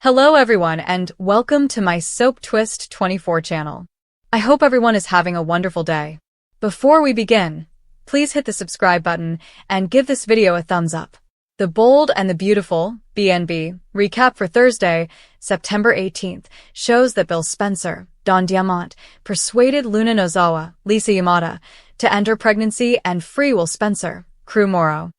Hello everyone and welcome to my Soap Twist 24 channel. I hope everyone is having a wonderful day. Before we begin, please hit the subscribe button and give this video a thumbs up. The Bold and the Beautiful, BNB, recap for Thursday, September 18th, shows that Bill Spencer, Don Diamant, persuaded Luna Nozawa, Lisa Yamada, to end her pregnancy and free Will Spencer, Crew Morrow.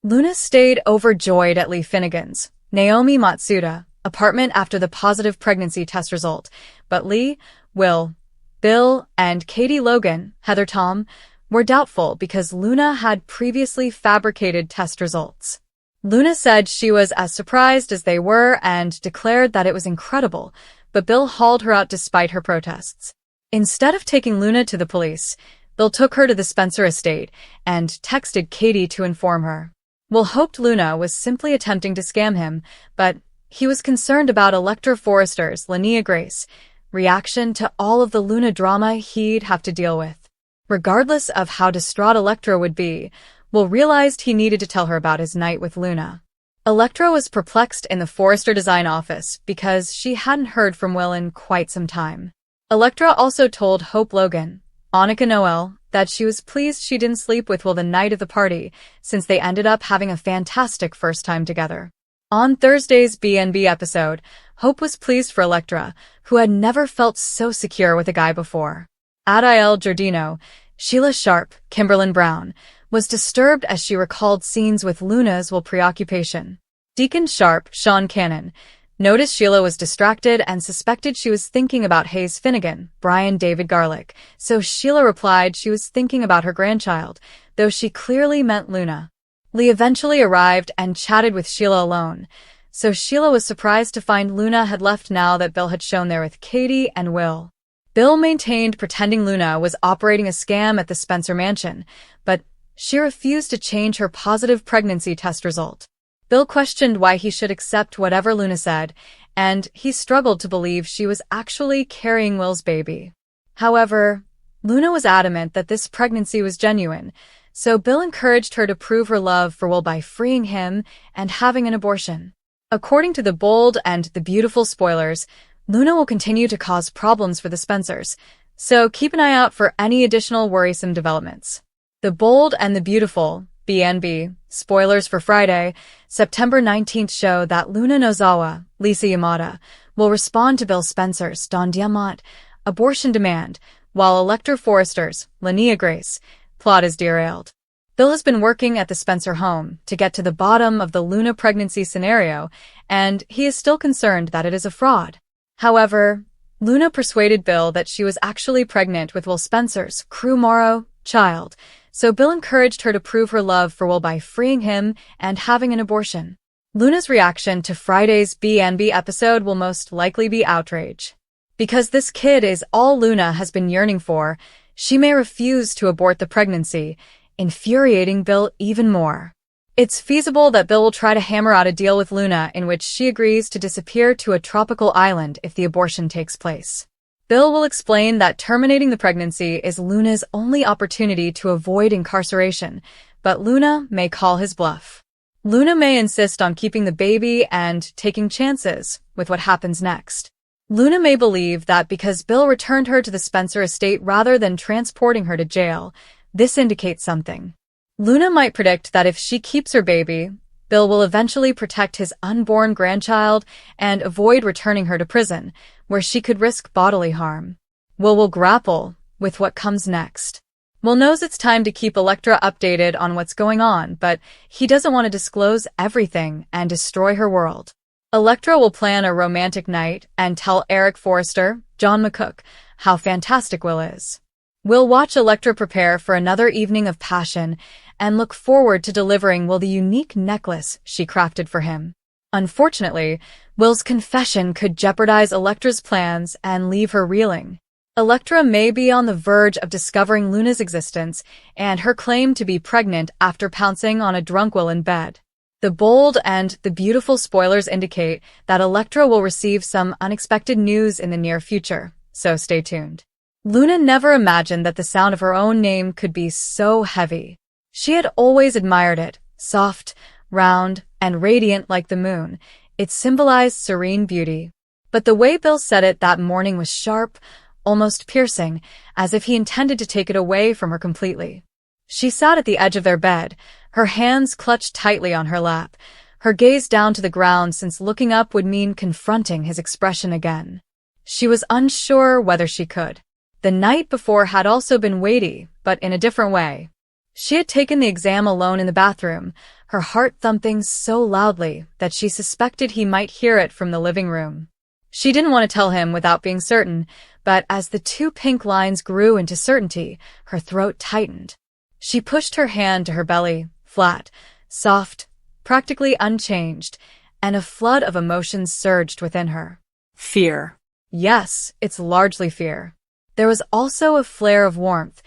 Luna stayed overjoyed at Lee Finnegan's, Naomi Matsuda, apartment after the positive pregnancy test result, but Lee, Will, Bill, and Katie Logan, Heather Tom, were doubtful because Luna had previously fabricated test results. Luna said she was as surprised as they were and declared that it was incredible, but Bill hauled her out despite her protests. Instead of taking Luna to the police, Bill took her to the Spencer estate and texted Katie to inform her. Will hoped Luna was simply attempting to scam him, but he was concerned about Electra Forrester's, Linnea Grace, reaction to all of the Luna drama he'd have to deal with. Regardless of how distraught Electra would be, Will realized he needed to tell her about his night with Luna. Electra was perplexed in the Forrester design office because she hadn't heard from Will in quite some time. Electra also told Hope Logan, Annika Noel, that she was pleased she didn't sleep with Will the night of the party since they ended up having a fantastic first time together. On Thursday's BNB episode, Hope was pleased for Electra, who had never felt so secure with a guy before. Adiel Giordino, Sheila Sharp, Kimberlyn Brown, was disturbed as she recalled scenes with Luna's Will preoccupation. Deacon Sharp, Sean Cannon, noticed Sheila was distracted and suspected she was thinking about Hayes Finnegan, Brian David Garlick, so Sheila replied she was thinking about her grandchild, though she clearly meant Luna. Lee eventually arrived and chatted with Sheila alone, so Sheila was surprised to find Luna had left now that Bill had shown there with Katie and Will. Bill maintained pretending Luna was operating a scam at the Spencer mansion, but she refused to change her positive pregnancy test result. Bill questioned why he should accept whatever Luna said, and he struggled to believe she was actually carrying Will's baby. However, Luna was adamant that this pregnancy was genuine, so Bill encouraged her to prove her love for Will by freeing him and having an abortion. According to the Bold and the Beautiful spoilers, Luna will continue to cause problems for the Spencers, so keep an eye out for any additional worrisome developments. The Bold and the Beautiful, BNB, spoilers for Friday, September 19th show that Luna Nozawa, Lisa Yamada, will respond to Bill Spencer's, Don Diamant, abortion demand, while Electra Forrester's, Linnea Grace, plot is derailed. Bill has been working at the Spencer home to get to the bottom of the Luna pregnancy scenario, and he is still concerned that it is a fraud. However, Luna persuaded Bill that she was actually pregnant with Will Spencer's, Crew Morrow, child, so Bill encouraged her to prove her love for Will by freeing him and having an abortion. Luna's reaction to Friday's BNB episode will most likely be outrage. Because this kid is all Luna has been yearning for, she may refuse to abort the pregnancy, infuriating Bill even more. It's feasible that Bill will try to hammer out a deal with Luna in which she agrees to disappear to a tropical island if the abortion takes place. Bill will explain that terminating the pregnancy is Luna's only opportunity to avoid incarceration, but Luna may call his bluff. Luna may insist on keeping the baby and taking chances with what happens next. Luna may believe that because Bill returned her to the Spencer estate rather than transporting her to jail, this indicates something. Luna might predict that if she keeps her baby, Bill will eventually protect his unborn grandchild and avoid returning her to prison, where she could risk bodily harm. Will grapple with what comes next. Will knows it's time to keep Electra updated on what's going on, but he doesn't want to disclose everything and destroy her world. Electra will plan a romantic night and tell Eric Forrester, John McCook, how fantastic Will is. Will watch Electra prepare for another evening of passion and look forward to delivering Will the unique necklace she crafted for him. Unfortunately, Will's confession could jeopardize Electra's plans and leave her reeling. Electra may be on the verge of discovering Luna's existence and her claim to be pregnant after pouncing on a drunk Will in bed. The Bold and the Beautiful spoilers indicate that Electra will receive some unexpected news in the near future, so stay tuned. Luna never imagined that the sound of her own name could be so heavy. She had always admired it, soft, round, and radiant like the moon, It symbolized serene beauty. But the way Bill said it that morning was sharp, almost piercing, as if he intended to take it away from her completely. She sat at the edge of their bed, her hands clutched tightly on her lap, her gaze down to the ground since looking up would mean confronting his expression again. She was unsure whether she could. The night before had also been weighty, but in a different way. She had taken the exam alone in the bathroom, her heart thumping so loudly that she suspected he might hear it from the living room. She didn't want to tell him without being certain, but as the two pink lines grew into certainty, her throat tightened. She pushed her hand to her belly, flat, soft, practically unchanged, and a flood of emotions surged within her. Fear. Yes, it's largely fear. There was also a flare of warmth,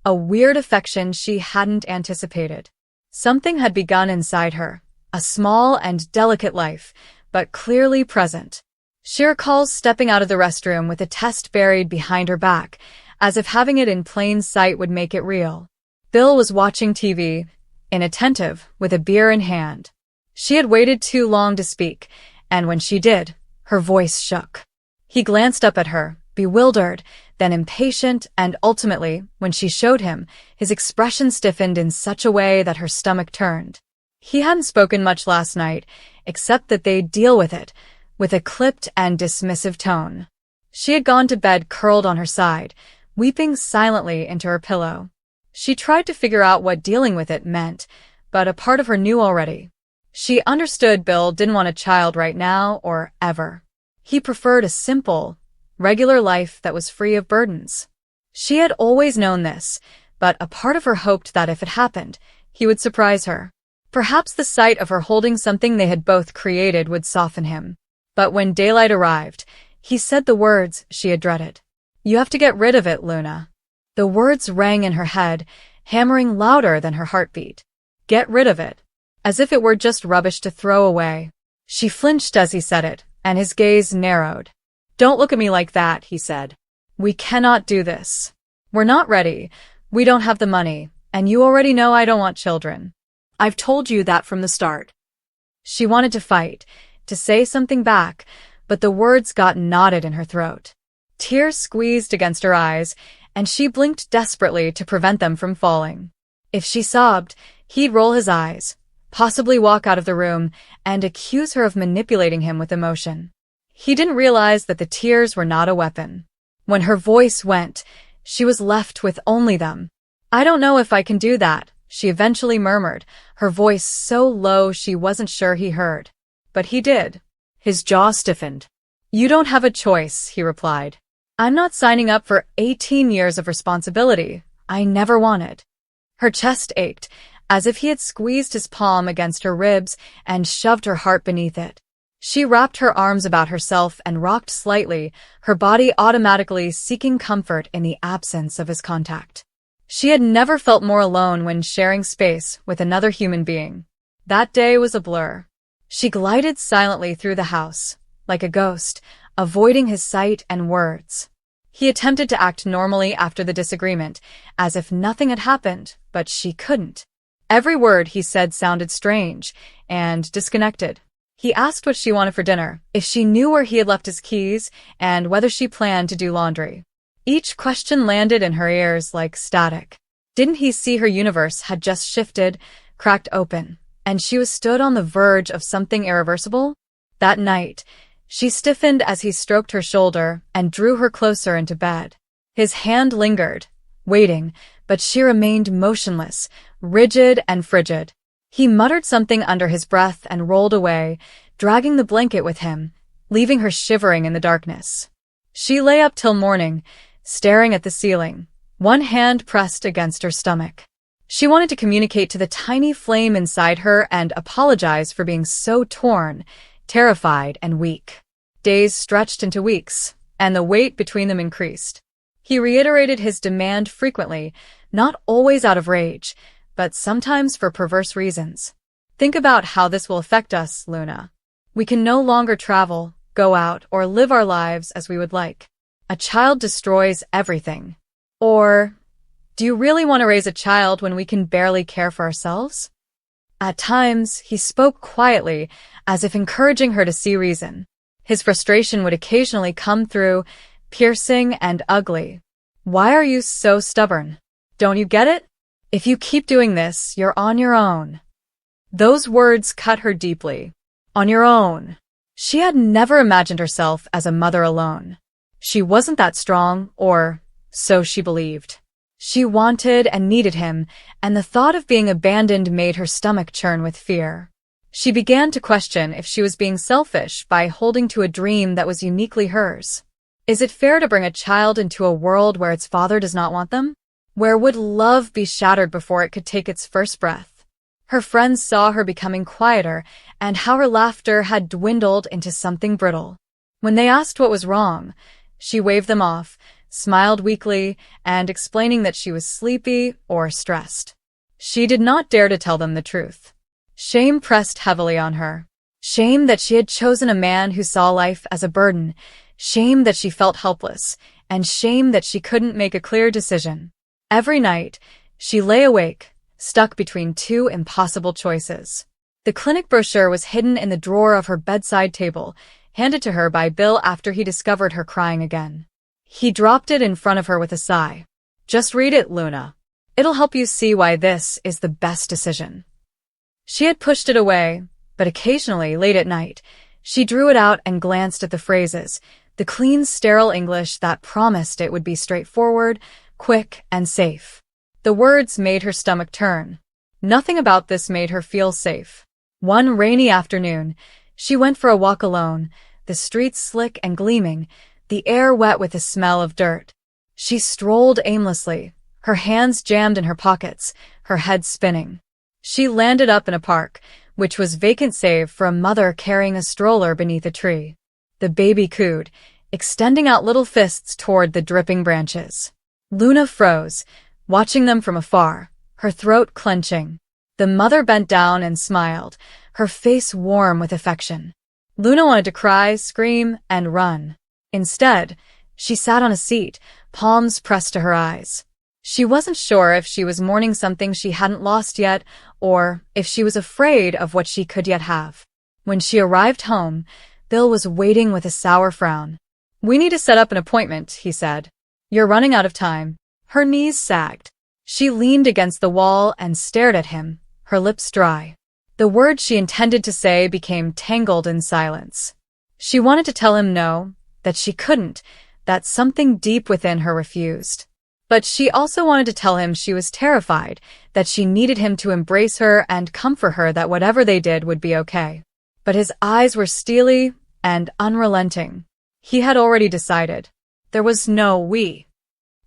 a weird affection she hadn't anticipated. Something had begun inside her, a small and delicate life, but clearly present. She recalls stepping out of the restroom with a test buried behind her back, as if having it in plain sight would make it real. Bill was watching TV, inattentive, with a beer in hand. She had waited too long to speak, and when she did, her voice shook. He glanced up at her, bewildered, then impatient, and ultimately, when she showed him, his expression stiffened in such a way that her stomach turned. He hadn't spoken much last night, except that they'd deal with it, with a clipped and dismissive tone. She had gone to bed curled on her side, weeping silently into her pillow. She tried to figure out what dealing with it meant, but a part of her knew already. She understood Bill didn't want a child right now or ever. He preferred a simple, regular life that was free of burdens. She had always known this, but a part of her hoped that if it happened, he would surprise her. Perhaps the sight of her holding something they had both created would soften him. But when daylight arrived, he said the words she had dreaded. "You have to get rid of it, Luna." The words rang in her head, hammering louder than her heartbeat. Get rid of it. As if it were just rubbish to throw away. She flinched as he said it, and his gaze narrowed. "Don't look at me like that," he said. "We cannot do this. We're not ready. We don't have the money, and you already know I don't want children. I've told you that from the start." She wanted to fight, to say something back, but the words got knotted in her throat. Tears squeezed against her eyes, and she blinked desperately to prevent them from falling. If she sobbed, he'd roll his eyes, possibly walk out of the room, and accuse her of manipulating him with emotion. He didn't realize that the tears were not a weapon. When her voice went, she was left with only them. "I don't know if I can do that," she eventually murmured, her voice so low she wasn't sure he heard. But he did. His jaw stiffened. "You don't have a choice," he replied. "I'm not signing up for 18 years of responsibility. I never wanted." Her chest ached, as if he had squeezed his palm against her ribs and shoved her heart beneath it. She wrapped her arms about herself and rocked slightly, her body automatically seeking comfort in the absence of his contact. She had never felt more alone when sharing space with another human being. That day was a blur. She glided silently through the house, like a ghost, avoiding his sight and words. He attempted to act normally after the disagreement, as if nothing had happened, but she couldn't. Every word he said sounded strange and disconnected. He asked what she wanted for dinner, if she knew where he had left his keys, and whether she planned to do laundry. Each question landed in her ears like static. Didn't he see her universe had just shifted, cracked open, and she was stood on the verge of something irreversible? That night, she stiffened as he stroked her shoulder and drew her closer into bed. His hand lingered, waiting, but she remained motionless, rigid and frigid. He muttered something under his breath and rolled away, dragging the blanket with him, leaving her shivering in the darkness. She lay up till morning, staring at the ceiling, one hand pressed against her stomach. She wanted to communicate to the tiny flame inside her and apologize for being so torn, terrified, and weak. Days stretched into weeks, and the weight between them increased. He reiterated his demand frequently, not always out of rage, but sometimes for perverse reasons. "Think about how this will affect us, Luna. We can no longer travel, go out, or live our lives as we would like. A child destroys everything. Or, do you really want to raise a child when we can barely care for ourselves?" At times, he spoke quietly, as if encouraging her to see reason. His frustration would occasionally come through, piercing and ugly. "Why are you so stubborn? Don't you get it? If you keep doing this, you're on your own." Those words cut her deeply. On your own. She had never imagined herself as a mother alone. She wasn't that strong, or so she believed. She wanted and needed him, and the thought of being abandoned made her stomach churn with fear. She began to question if she was being selfish by holding to a dream that was uniquely hers. Is it fair to bring a child into a world where its father does not want them? Where would love be shattered before it could take its first breath? Her friends saw her becoming quieter, and how her laughter had dwindled into something brittle. When they asked what was wrong, she waved them off, smiled weakly, and explaining that she was sleepy or stressed. She did not dare to tell them the truth. Shame pressed heavily on her. Shame that she had chosen a man who saw life as a burden, shame that she felt helpless, and shame that she couldn't make a clear decision. Every night, she lay awake, stuck between two impossible choices. The clinic brochure was hidden in the drawer of her bedside table, handed to her by Bill after he discovered her crying again. He dropped it in front of her with a sigh. "Just read it, Luna. It'll help you see why this is the best decision." She had pushed it away, but occasionally, late at night, she drew it out and glanced at the phrases, the clean, sterile English that promised it would be straightforward, quick, and safe. The words made her stomach turn. Nothing about this made her feel safe. One rainy afternoon, she went for a walk alone, the streets slick and gleaming, the air wet with the smell of dirt. She strolled aimlessly, her hands jammed in her pockets, her head spinning. She landed up in a park, which was vacant save for a mother carrying a stroller beneath a tree. The baby cooed, extending out little fists toward the dripping branches. Luna froze, watching them from afar, her throat clenching. The mother bent down and smiled, her face warm with affection. Luna wanted to cry, scream, and run. Instead, she sat on a seat, palms pressed to her eyes. She wasn't sure if she was mourning something she hadn't lost yet, or if she was afraid of what she could yet have. When she arrived home, Bill was waiting with a sour frown. "We need to set up an appointment," he said. "You're running out of time." Her knees sagged. She leaned against the wall and stared at him, her lips dry. The words she intended to say became tangled in silence. She wanted to tell him no, that she couldn't, that something deep within her refused. But she also wanted to tell him she was terrified, that she needed him to embrace her and comfort her that whatever they did would be okay. But his eyes were steely and unrelenting. He had already decided. There was no we.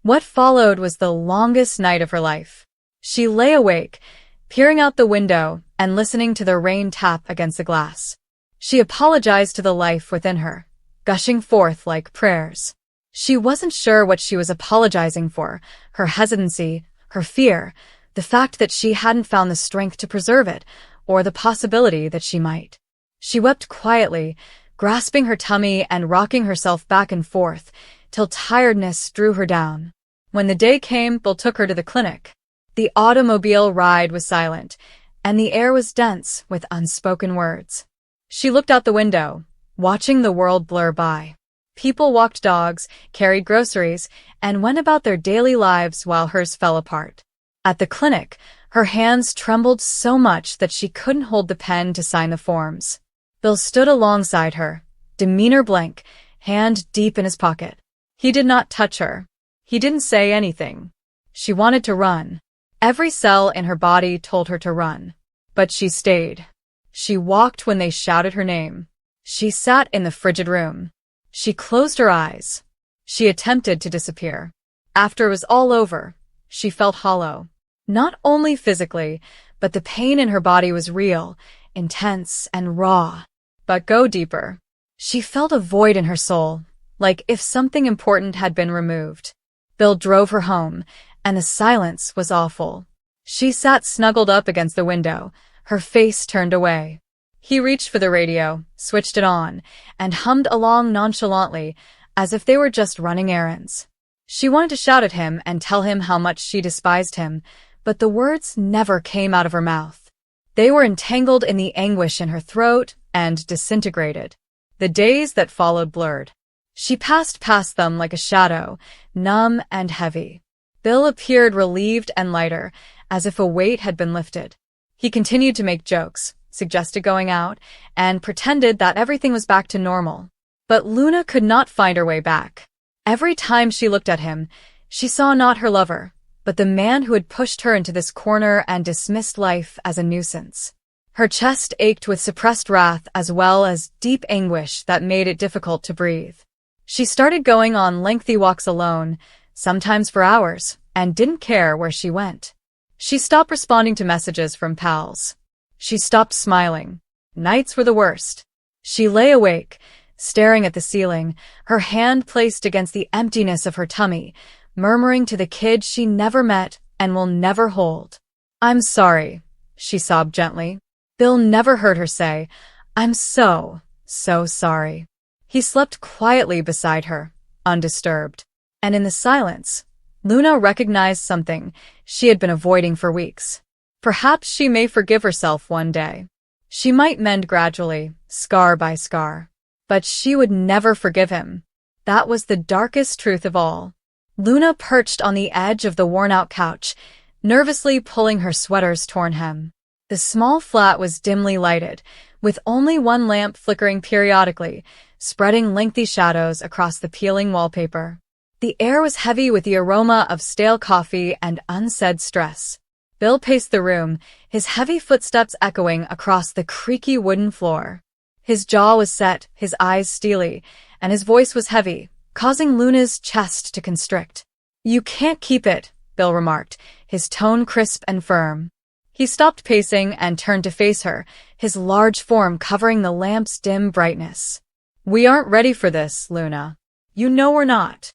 What followed was the longest night of her life. She lay awake, peering out the window and listening to the rain tap against the glass. She apologized to the life within her, gushing forth like prayers. She wasn't sure what she was apologizing for, her hesitancy, her fear, the fact that she hadn't found the strength to preserve it, or the possibility that she might. She wept quietly, grasping her tummy and rocking herself back and forth, till tiredness drew her down. When the day came, Bill took her to the clinic. The automobile ride was silent, and the air was dense with unspoken words. She looked out the window, watching the world blur by. People walked dogs, carried groceries, and went about their daily lives while hers fell apart. At the clinic, her hands trembled so much that she couldn't hold the pen to sign the forms. Bill stood alongside her, demeanor blank, hand deep in his pocket. He did not touch her. He didn't say anything. She wanted to run. Every cell in her body told her to run. But she stayed. She walked when they shouted her name. She sat in the frigid room. She closed her eyes. She attempted to disappear. After it was all over, she felt hollow. Not only physically, but the pain in her body was real, intense, and raw. But go deeper. She felt a void in her soul, like if something important had been removed. Bill drove her home, and the silence was awful. She sat snuggled up against the window, her face turned away. He reached for the radio, switched it on, and hummed along nonchalantly, as if they were just running errands. She wanted to shout at him and tell him how much she despised him, but the words never came out of her mouth. They were entangled in the anguish in her throat and disintegrated. The days that followed blurred. She passed past them like a shadow, numb and heavy. Bill appeared relieved and lighter, as if a weight had been lifted. He continued to make jokes, suggested going out, and pretended that everything was back to normal. But Luna could not find her way back. Every time she looked at him, she saw not her lover, but the man who had pushed her into this corner and dismissed life as a nuisance. Her chest ached with suppressed wrath as well as deep anguish that made it difficult to breathe. She started going on lengthy walks alone, sometimes for hours, and didn't care where she went. She stopped responding to messages from pals. She stopped smiling. Nights were the worst. She lay awake, staring at the ceiling, her hand placed against the emptiness of her tummy, murmuring to the kid she never met and will never hold. "I'm sorry," she sobbed gently. Bill never heard her say, "I'm so sorry." He slept quietly beside her, undisturbed. And in the silence, Luna recognized something she had been avoiding for weeks. Perhaps she may forgive herself one day. She might mend gradually, scar by scar. But she would never forgive him. That was the darkest truth of all. Luna perched on the edge of the worn-out couch, nervously pulling her sweater's torn hem. The small flat was dimly lighted, with only one lamp flickering periodically, spreading lengthy shadows across the peeling wallpaper. The air was heavy with the aroma of stale coffee and unsaid stress. Bill paced the room, his heavy footsteps echoing across the creaky wooden floor. His jaw was set, his eyes steely, and his voice was heavy, causing Luna's chest to constrict. "You can't keep it," Bill remarked, his tone crisp and firm. He stopped pacing and turned to face her, his large form covering the lamp's dim brightness. "We aren't ready for this, Luna. You know we're not."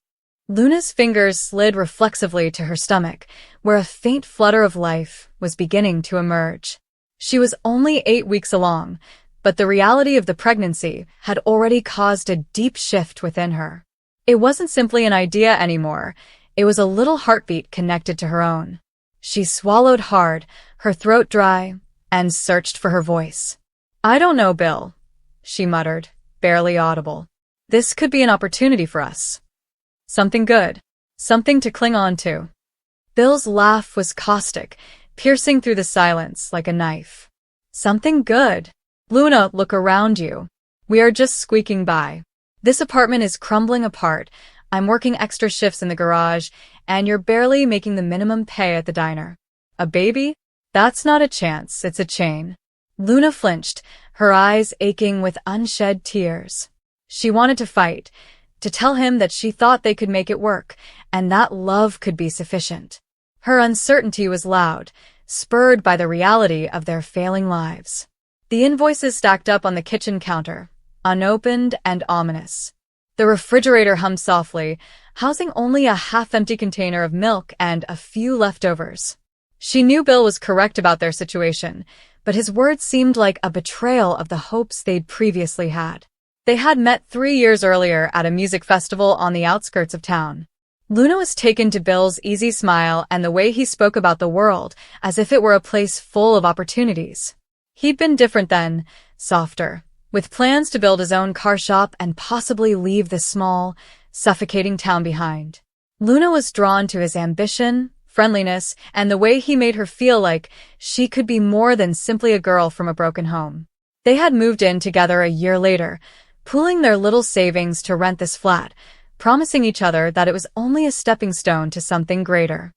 Luna's fingers slid reflexively to her stomach, where a faint flutter of life was beginning to emerge. She was only 8 weeks along, but the reality of the pregnancy had already caused a deep shift within her. It wasn't simply an idea anymore, it was a little heartbeat connected to her own. She swallowed hard, her throat dry, and searched for her voice. "I don't know, Bill," she muttered, barely audible. "This could be an opportunity for us. Something good. Something to cling on to." Bill's laugh was caustic, piercing through the silence like a knife. "Something good? Luna, look around you. We are just squeaking by. This apartment is crumbling apart. I'm working extra shifts in the garage, and you're barely making the minimum pay at the diner. A baby? That's not a chance, it's a chain." Luna flinched, her eyes aching with unshed tears. She wanted to fight, to tell him that she thought they could make it work, and that love could be sufficient. Her uncertainty was loud, spurred by the reality of their failing lives. The invoices stacked up on the kitchen counter, unopened and ominous. The refrigerator hummed softly, housing only a half-empty container of milk and a few leftovers. She knew Bill was correct about their situation, but his words seemed like a betrayal of the hopes they'd previously had. They had met 3 years earlier at a music festival on the outskirts of town. Luna was taken to Bill's easy smile and the way he spoke about the world, as if it were a place full of opportunities. He'd been different then, softer, with plans to build his own car shop and possibly leave the small, suffocating town behind. Luna was drawn to his ambition, friendliness, and the way he made her feel like she could be more than simply a girl from a broken home. They had moved in together a year later, pooling their little savings to rent this flat, promising each other that it was only a stepping stone to something greater.